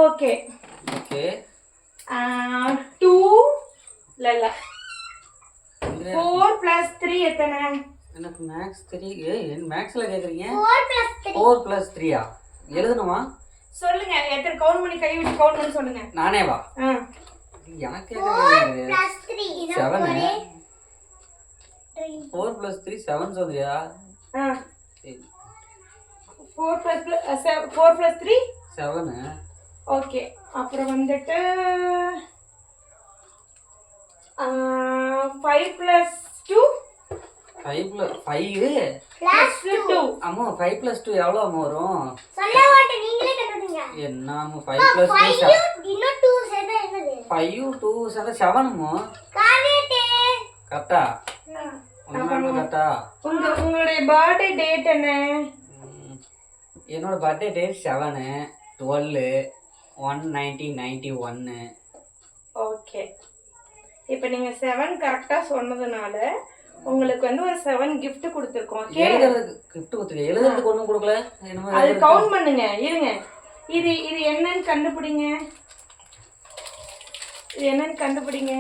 Okay okay 2 இல்ல 4 + 3 எத்தனை? எனக்கு மேக்ஸ் 3 மேக்ஸ்ல கேக்குறீங்க 4 + 3 எழுதணுமா? சொல்லுங்க எத்தனை கவுண்ட் பண்ணி கை விட்டு கவுண்ட் பண்ணி சொல்லுங்க. நானே வா எனக்கு 4 + 3 7 4 + 3 7 சொல்றியா? 4 + 3 7. ஓகே அப்புறம் வந்துட்டு 5 + 2 5 + 2 அம்மா 5 + 2 எவ்வளவு அம்மா வரும்? சொல்ல மாட்டே நீங்களே கண்டுபிடிங்க. என்ன அம்மா 5 + 2 இன்னும் 2 சேர்த்தா என்னது? 5 2 7 அம்மா கரெக்ட். கரெக்டா? கரெக்டா? உங்களுடைய பர்த்டே டேட் என்ன? என்னோட பர்த்டே டேட் 7 12 1991. ஓகே இப்போ நீங்க 7 கரெக்டா சொன்னதுனால உங்களுக்கு வந்து ஒரு 7 gift கொடுத்துருக்கோம். ஓகே எழுதுறதுக்கு gift கொடுத்துருக்கேன். எழுதுறதுக்கு ஒண்ணும் கொடுக்கல. என்னமோ அது கவுண்ட் பண்ணுங்க. இருங்க. இது என்னன்னு கண்டுபிடிங்க. இது என்னன்னு கண்டுபிடிங்க.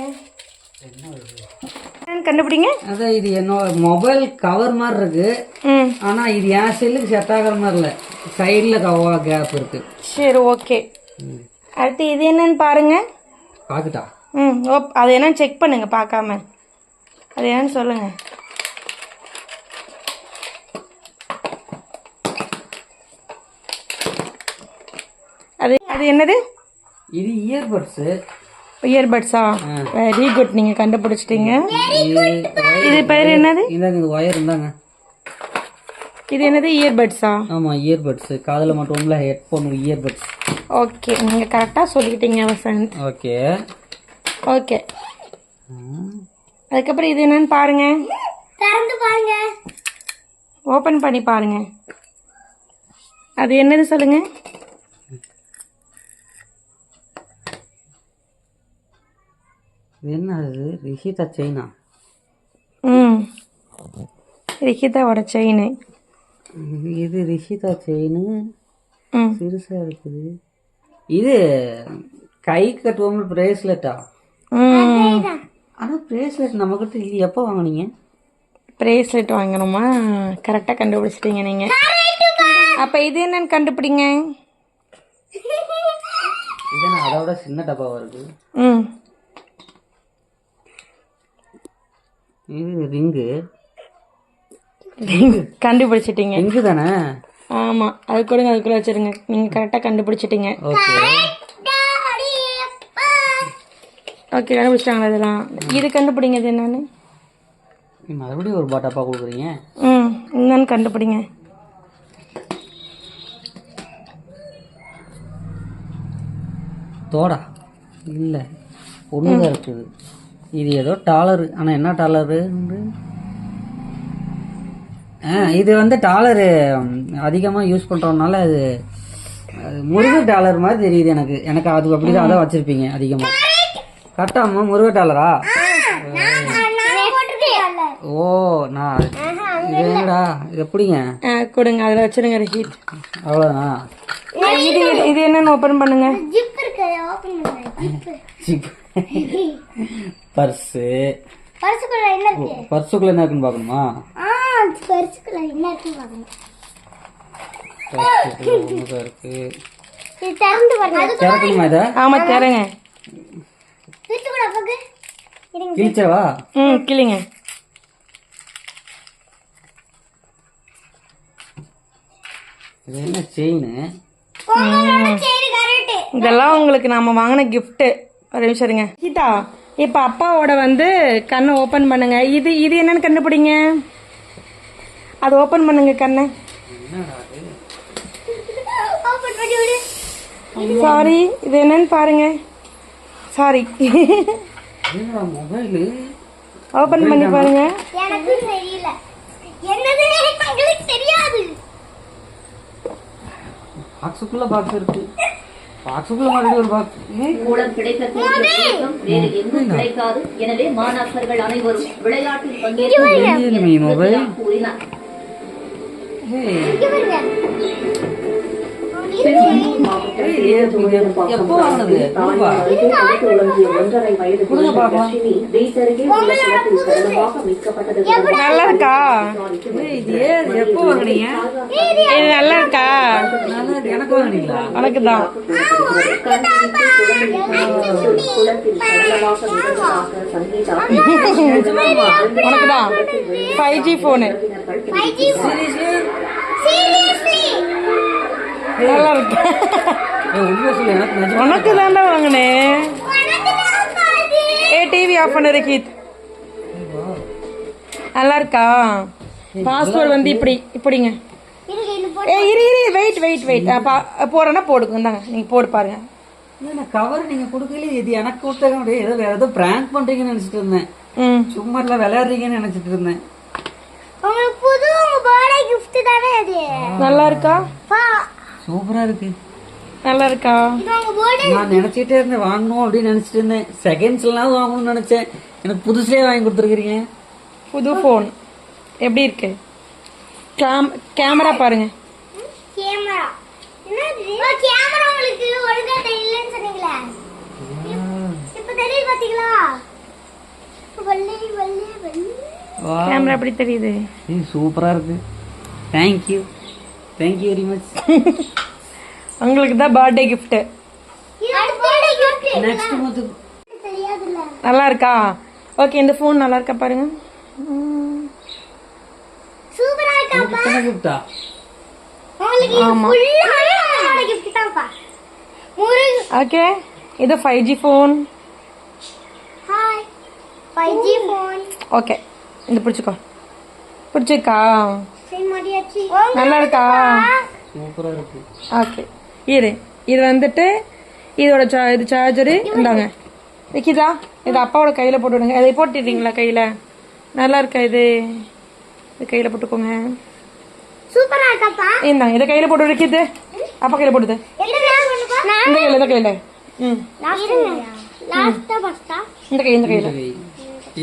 என்னன்னு கண்டுபிடிங்க. அதான் இது என்னோட மொபைல் கவர் மாதிரி இருக்கு. ஆனா இது என் செல்லுக்கு செட் ஆகிற மாதிரி இல்ல. சைடுல கேப் இருக்கு. சரி ஓகே. அடுத்து இது என்னன்னு பாருங்க. பாக்குட்டா? அது என்னன்னு செக் பண்ணுங்க பார்க்காம. அது என்னன்னு சொல்லுங்க. அது என்னது? இது இயர்பட்ஸா? வெரி குட், நீங்க கண்டுபிடிச்சிட்டீங்க. இது பேர் என்னது? இந்தாங்க இது ஒயர் இருந்தாங்க. இது என்னது? இயர்பட்ஸா? ஆமா இயர்பட்ஸ். காதுல மட்டும்ல ஹெட்போன் இயர்பட்ஸ். ஓகே நீங்க கரெக்டா சொல்லிட்டீங்க வசந்த். ஓகே ஓகே அதுக்கப்புறம் இது என்னன்னு பாருங்க. திறந்து பாருங்க. ஓபன் பண்ணி பாருங்க. அது என்னது சொல்லுங்க. என்ன அது? ரிஷிதா செயினா? ரிஷிதாவோட செயின். இது ரிஷிதா செயின் சிறுசா இருக்குது. இது கை கட்டுவோம் பிரேஸ்லெட்டா? ஆனா பிரேஸ்லெட் நம்ம கிட்ட இது எப்போ வாங்குனீங்க? பிரேஸ்லெட் வாங்கணுமா? கரெக்டா கண்டுபிடிச்சிட்டீங்க நீங்க. அப்ப இது என்னன்னு கண்டுபிடிங்க. இது அதோட சின்ன டப்பாவா இருக்கு. இது ரிங்கு. கண்டுபிடிச்சிட்டீங்க. ரிங்கு தானே? ஆமா அது கொடுங்க, அதுக்குள்ள வச்சிருங்க. நீங்க கரெக்டா கண்டுபிடிச்சிட்டீங்க. ஓகே ஓகே கண்டுபிடிச்சிட்டாங்களா இதெல்லாம்? இது கண்டுபிடிங்க. இது என்னன்னு மறுபடியும் ஒரு டப்பா கொடுக்குறீங்க. என்னன்னு கண்டுபிடிங்க. தோடா இல்ல ஒண்ணுதான் இருக்குது. இது ஏதோ டாலரு. ஆனா என்ன டாலரு? இது வந்து டாலரு அதிகமாக யூஸ் பண்ணுறதுனால அது முருகை டாலர் மாதிரி தெரியுது எனக்கு. எனக்கு அது அப்படிதான் அதான் வச்சிருப்பீங்க அதிகமாக. கரெக்டாம்மா முருகை டாலரா? ஓ நான் இது என்னடா இது எப்படிங்க? கொடுங்க அதில் வச்சிருங்க ரிஷித். அவ்வளோதானா? இது என்னன்னு ஓப்பன் பண்ணுங்க. பர்ஸு. பர்சுக்குள்ள என்ன இருக்கு? பர்சுக்குள்ள என்ன இருக்குன்னு பார்க்கணுமா? பர்சுக்குள்ள என்ன இருக்குன்னு பார்க்கணும். பர்சுக்குள்ள இருக்கு. இது திறந்து பாருங்க. திறக்கணுமா இதை? ஆமா திறங்க. கிழிச்சு கூட பாக்கு. கிழிச்சவா? கிழிங்க. இது என்ன செயின்? இதெல்லாம் உங்களுக்கு நாம வாங்கின கிஃப்ட். ஒரு நிமிஷம் இருங்க கீதா. இப்ப அப்பாவோட வந்து கண்ணை ஓபன் பண்ணுங்க. இது என்னன்னு கண்டுபிடிங்க. அது ஓபன் பண்ணுங்க கண்ணை. சாரி இது என்னன்னு பாருங்க. சாரி மொபைல் ஓபன் பண்ணி பாருங்க. எனக்கு தெரியல என்னது, எனக்கு தெரியாது. பாக்ஸுக்குள்ள பாக்ஸ் இருக்கு. பாக்ஸுக்குள்ள மறுபடியும் ஒரு பாக்ஸ். மூலம் கிடைக்கக்கூடிய வேறு எங்கும் கிடைக்காது. எனவே மாணாக்கர்கள் அனைவரும் விளையாட்டில் பங்கேற்க கூறினார். மாவட்டம் எப்போ வாங்கினது? ரூபா. கொடுங்க பார்க்கலாம். நல்லா இருக்கா? இது எப்போ வாங்கினீங்க? இது நல்லா இருக்கா? நல்லா இருக்கு. எனக்கு வாங்கினீங்களா? உனக்கு தான். உனக்கு தான் 5G போனு. நல்லா இருக்கு. உண்மை சொல்லு, எனக்கு நிஜமா உனக்கு தாண்டா வாங்கினேன். டிவி ஆஃப் பண்ணு ரஹீத். நல்லா இருக்கா? பாஸ்வேர்டு வந்து இப்படிங்க. இரு வெயிட் போறேன்னா போடுங்க. இந்தாங்க நீங்க போடு பாருங்க. கவர் நீங்க கொடுக்கல. இது எனக்கு கொடுத்தாங்க. அப்படியே ஏதோ வேற ஏதோ பிராங்க் பண்றீங்கன்னு நினைச்சிட்டு இருந்தேன். சும்மா இல்ல விளையாடுறீங்கன்னு நினைச்சிட்டு இருந்தேன். உங்களுக்கு புது பர்த்டே gift தானே அது. நல்லா இருக்கா? சூப்பரா இருக்கு. நல்லா இருக்கா? இது உங்க பர்த்டே. நான் நினைச்சிட்டே இருந்தேன் வாங்கணும் அப்படின்னு நினைச்சிட்டு இருந்தேன். செகண்ட்ஸ்லாம் வாங்கணும்னு நினைச்சேன். எனக்கு புதுசுலயே வாங்கி கொடுத்துருக்கீங்க. புது போன் எப்படி இருக்கு? கேமரா பாருங்க. கேமரா என்னது? கேமரா உங்களுக்கு ஒழுங்கா தெரியலன்னு சொன்னீங்களே. இப்ப தெரியுது பாத்தீங்களா? வள்ளி. கேமரா எப்படி தெரியுது? சூப்பரா இருக்கு. Thank you very much. உங்களுக்கு தான் பர்த்டே கிஃப்ட். நெக்ஸ்ட் மந்த் தெரியாதுல்ல. நல்லா இருக்கா? ஓகே, இந்த ஃபோன் நல்லா இருக்கா பாருங்க. சூப்பரா இருக்காப்பா. என்ன கிஃப்டா? உங்களுக்கு ஆமா. ஃபுல்லான gift தான்ப்பா. முருகு. ஓகே, இது 5G phone. Hi. 5G phone. Okay, இந்த பிடிச்சிருக்கா? சரி மாட்டியாச்சு. நல்லா இருக்கா? சூப்பரா இருக்கு. ஓகே, இது வந்துட்டு இதோட இது சார்ஜரு. இந்தாங்க வைக்கிதா? இது அப்பாவோட கையில போட்டு விடுங்க. அதை போட்டுறீங்களா கையில? நல்லா இருக்கா? இது கையில போட்டுக்கோங்க. சூப்பரா இருக்காப்பா. இந்தாங்க, இதை கையில போட்டு வைக்கிது. அப்பா கையில போட்டுது. இந்த கையில இந்த கையில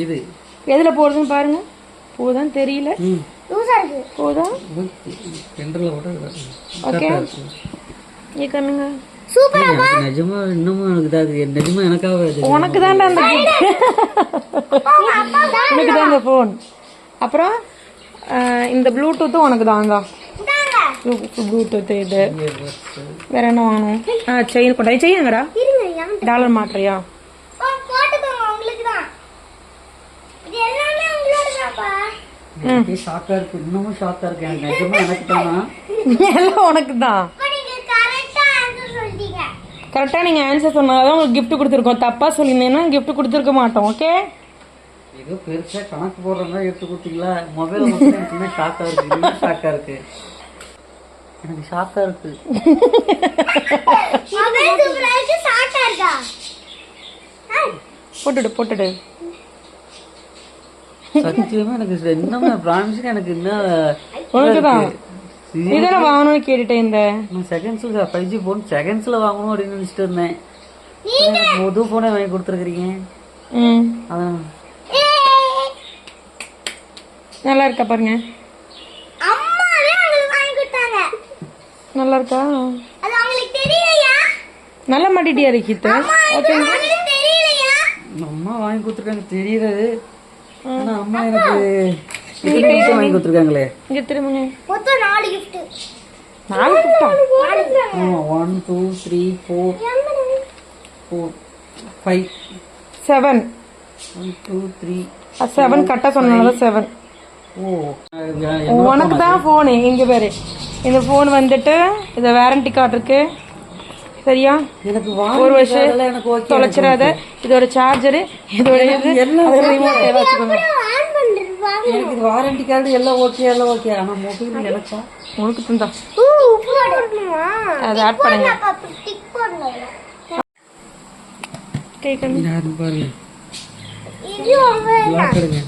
இது எதுல போடுறதுன்னு பாருங்க. போதான் தெரியல. போதா? சென்டர்ல போட்டா ஓகே, கண்ணுங்க. நிஜமா இன்னமும் எனக்கு தான் நிஜமா எனக்காக உனக்கு தான்டா அந்த உனக்கு தான் இந்த போன். அப்புறம் இந்த ப்ளூடூத்தும் உனக்கு தாங்க. ப்ளூடூத் இது வேற என்ன வாங்கணும்? செயின் கொண்டா. செயின்ங்கடா டாலர் மாட்டுறியா? ஷாக்கா இருக்கு. இன்னமும் ஷாக்கா இருக்கு. எனக்கு நிஜமா எனக்கு தானா? எல்லாம் உனக்கு தான். கரெக்டா நீங்க ஆன்சர் சொன்னாதான் உங்களுக்கு கிஃப்ட் கொடுத்துருக்கோம். தப்பா சொல்லியிருந்தீங்கன்னா கிஃப்ட் கொடுத்துருக்க மாட்டோம். ஓகே, ஏதோ பெருசா கணக்கு போடுற மாதிரி எடுத்து கொடுத்தீங்களா? மொபைல் மட்டும் எனக்கு ஷாக்கா இருக்கு. இன்னும் ஷாக்கா இருக்கு. எனக்கு ஷாக்கா இருக்கு. போட்டுடு. சத்தியமா எனக்கு இன்னும் பிராமிஸ் எனக்கு இன்னும் உனக்குதான் இதெல்லாம் வாங்கணும்னு கேட்டுட்டேன். இந்த செகண்ட்ஸ்ல 5G போன் செகண்ட்ஸ்ல வாங்கணும் அப்படின்னு நினைச்சிட்டு இருந்தேன். புது போனே வாங்கி கொடுத்துருக்கீங்க. அதான் நல்லா இருக்கா பாருங்க. நல்லா இருக்கா? நல்ல மாட்டிட்டியா ரஹீத்? ஓகே, அம்மா வாங்கி கொடுத்துருக்காங்க தெரியுது. ஆனா அம்மா எனக்கு வாங்கி கொடுத்துருக்காங்களே. இங்க திரும்புங்க. மொத்தம் 4 gift. 4 கிஃப்டா? 1 2 3 4 5 7. 1 2 3 7 கரெக்டா சொன்னால 7. உனக்கு தான் போனு. இங்க பாரு, இந்த போன் வந்துட்டு இது வாரண்டி கார்டு இருக்கு. சரியா? எனக்கு ஒரு வருஷம் தொலைச்சிடாத. இதோட சார்ஜரு, இதோட ரிமோட் எல்லாம் வச்சுக்கோங்க. எனக்கு இது வாரண்டி கார்டு எல்லாம் ஓகே. ஆனா மொபைல் எனக்கா? உனக்கு தந்தா அதை ஆட் பண்ணுங்க. பாருங்க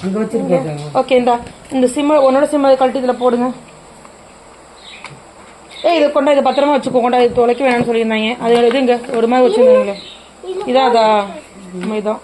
அங்க வச்சிருக்கேன். ஓகே, இந்த சிம் உன்னோட சிம் கழட்டி இதுல போடுங்க. இதை கொண்டா இதை பத்திரமா வச்சுக்கோ. கொண்டா இது தொலைக்க வேணாம்னு சொல்லியிருந்தாங்க. அது இது இங்க ஒரு மாதிரி வச்சிருந்தாங்களே. இதான் இதான்